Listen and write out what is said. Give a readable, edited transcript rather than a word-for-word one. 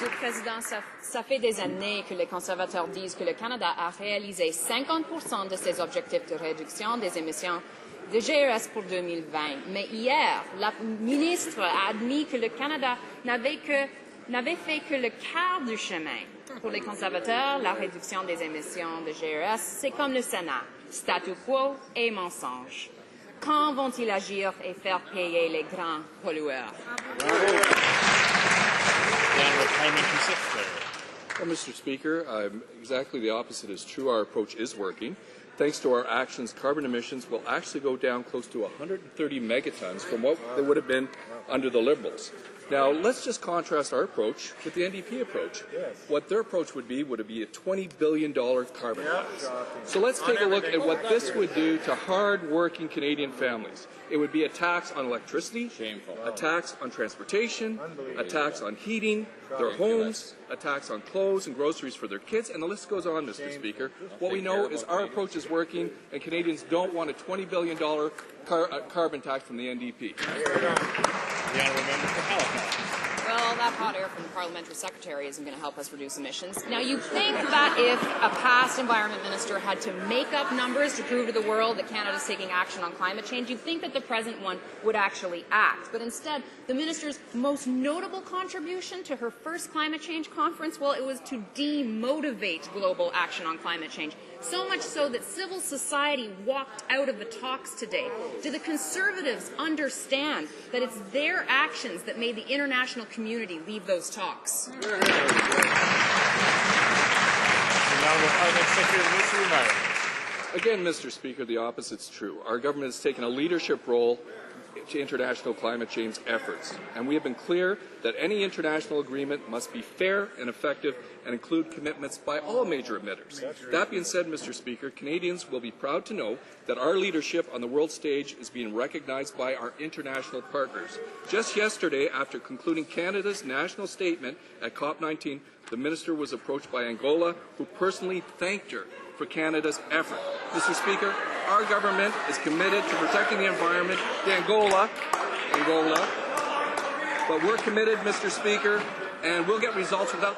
Monsieur le Président, ça fait des années que les conservateurs disent que le Canada a réalisé 50% de ses objectifs de réduction des émissions de GES pour 2020. Mais hier, la ministre a admis que le Canada n'avait fait que le quart du chemin. Pour les conservateurs, la réduction des émissions de GES, c'est comme le Sénat, statu quo et mensonge. Quand vont-ils agir et faire payer les grands pollueurs? Well, Mr. Speaker, exactly the opposite is true. Our approach is working. Thanks to our actions, carbon emissions will actually go down close to 130 megatons from what they would have been under the Liberals. Now, let's just contrast our approach with the NDP approach. What their approach would be a $20 billion carbon tax. So let's take a look at what this would do to hard-working Canadian families. It would be a tax on electricity, a tax on transportation, a tax on heating, their homes, a tax on clothes and groceries for their kids, and the list goes on, Mr. Speaker. What we know is our approach is working, and Canadians don't want a $20 billion carbon tax from the NDP. The Honourable Member for Halifax. Well, that hot air from the parliamentary secretary isn't going to help us reduce emissions. Now, you'd think that if a past environment minister had to make up numbers to prove to the world that Canada's taking action on climate change, you'd think that the present one would actually act. But instead, the minister's most notable contribution to her first climate change conference, well, it was to demotivate global action on climate change. So much so that civil society walked out of the talks today. Do the Conservatives understand that it's their actions that made the international community leave those talks? The Honourable Parliament Secretary of the Ministry of the Environment. Again, Mr. Speaker, the opposite's true. Our government has taken a leadership role to international climate change efforts, and we have been clear that any international agreement must be fair and effective and include commitments by all major emitters. That being said, Mr. Speaker, Canadians will be proud to know that our leadership on the world stage is being recognized by our international partners. Just yesterday, after concluding Canada's national statement at COP19, the minister was approached by Angola, who personally thanked her for Canada's effort. Mr. Speaker, our government is committed to protecting the environment, Angola, but we're committed, Mr. Speaker, and we'll get results without